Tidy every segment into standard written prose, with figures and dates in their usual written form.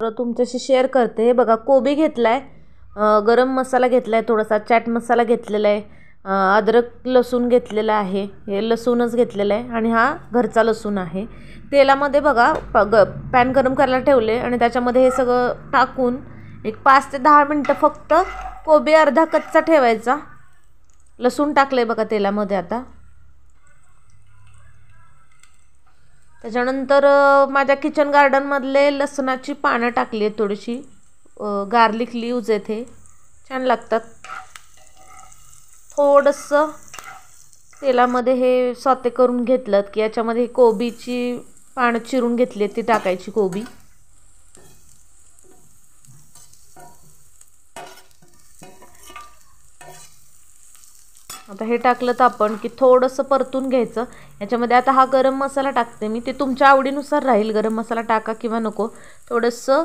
तुमच्याशी शेअर करते। हे बघा कोबी घेतलाय, गरम मसाला घेतलाय, थोडासा चाट मसाला घेतलेला आहे, अद्रक लसूण घेतलेला आहे, हे लसूणच घेतलेलं आहे आणि हा घरचा लसूण आहे। तेलामध्ये बघा पॅन गरम करायला ठेवले आणि त्याच्यामध्ये हे सगळं टाकून एक 5 ते 10 मिनटं फक्त कोबी अर्धा कच्चा ठेवायचा। लसूण टाकले बघा तेलामध्ये आता। त्याच्यानंतर माझ्या किचन गार्डनमधले लसणाची पानं टाकली आहेत, थोडीशी गार्लिक लीव्ज आहेत, हे छान लागतात। थोडंसं तेलामध्ये हे सॉते करून घेतलं की याच्यामध्ये कोबीची पानं चिरून घेतली ती टाकायची कोबी। आता हे टाकलं तर आपण की थोडंसं परतून घ्यायचं। याच्यामध्ये आता हा गरम मसाला टाकते मी, ते तुमच्या आवडीनुसार राहील, गरम मसाला टाका किंवा नको। थोडंसं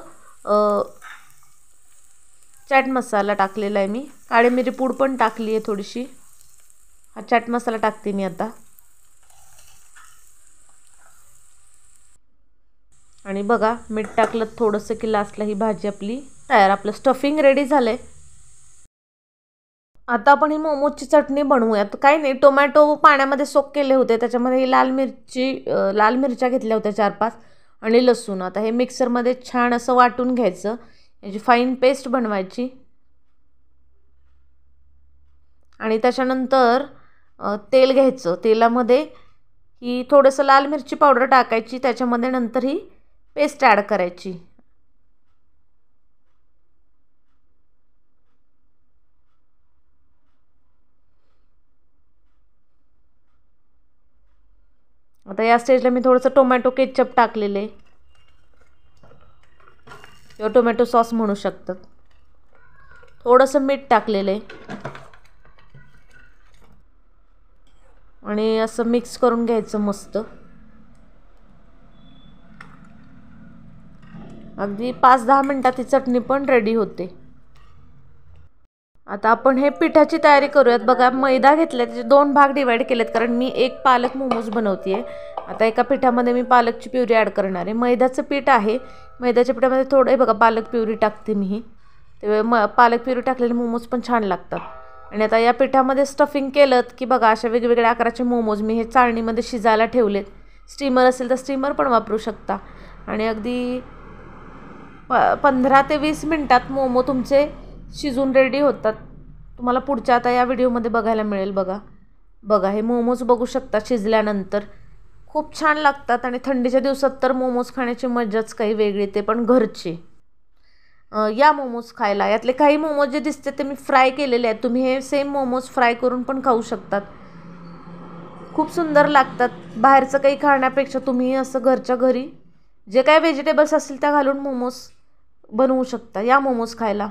चाट मसाला टाकलेला आहे मी, काळी मिरी पूड पण टाकली आहे थोडीशी। हा चाट मसाला टाकते मी आता। आणि बघा मीठ टाकलं थोडंसं की लास्टला ही भाजी आपली तयार। आपलं स्टफिंग रेडी झालंय। आता आपण ही मोमोजची चटणी बनवूयात। काही नाही, टोमॅटो पाण्यामध्ये सोक केले होते, त्याच्यामध्ये लाल मिरच्या घेतल्या होत्या 4-5 आणि लसूण। आता हे मिक्सरमध्ये छान असं वाटून घ्यायचं, याची फाईन पेस्ट बनवायची। आणि त्याच्यानंतर तेल घ्यायचं, तेलामध्ये ही थोडंसं लाल मिरची पावडर टाकायची, त्याच्यामध्ये नंतर ही पेस्ट ॲड करायची। आता या स्टेजला मी थोडंसं टोमॅटो केचप टाकलेले किंवा टोमॅटो सॉस म्हणू शकतात, थोडंसं मीठ टाकलेले आणि असं मिक्स करून घ्यायचं मस्त। अगदी 5-10 मिनिटात ही चटणी पण रेडी होते। आता आपण हे पिठाची तयारी करूयात। बघा मैदा घेतले, त्याचे 2 भाग डिवाइड केलेत, कारण मी एक पालक मोमोज बनवते आहे। आता एका पिठामध्ये मी पालकची प्युरी ॲड करणार आहे। मैद्याचं पीठ आहे, मैद्याच्या पिठामध्ये थोडं हे बघा पालक प्युरी टाकते मी, ते पालक प्युरी टाकलेले मोमोज पण छान लागतात। आणि आता या पिठामध्ये स्टफिंग केलं की बघा अशा वेगवेगळ्या आकाराचे मोमोज मी हे चाळणीमध्ये शिजायला ठेवलेत। स्टीमर असेल तर स्टीमर पण वापरू शकता। आणि अगदी 15 ते 20 मिनिटात मोमो तुमचे शिजून रेडी होतात। तुम्हाला पुढच्या आता या व्हिडिओमध्ये बघायला मिळेल। बघा हे मोमोज बघू शकता शिजल्यानंतर खूप छान लागतात। आणि थंडीच्या दिवसात तर मोमोज खाण्याची मजाच काही वेगळी, ते पण घरचे। या मोमोज खायला। यातले काही मोमोज जे दिसते ते मी फ्राय केलेले आहेत, तुम्ही हे सेम मोमोज फ्राय करून पण खाऊ शकतात, खूप सुंदर लागतात। बाहेरचं काही खाण्यापेक्षा तुम्ही असं घरच्या घरी जे काही व्हेजिटेबल्स असतील त्या घालून मोमोज बनवू शकता। या मोमोज खायला।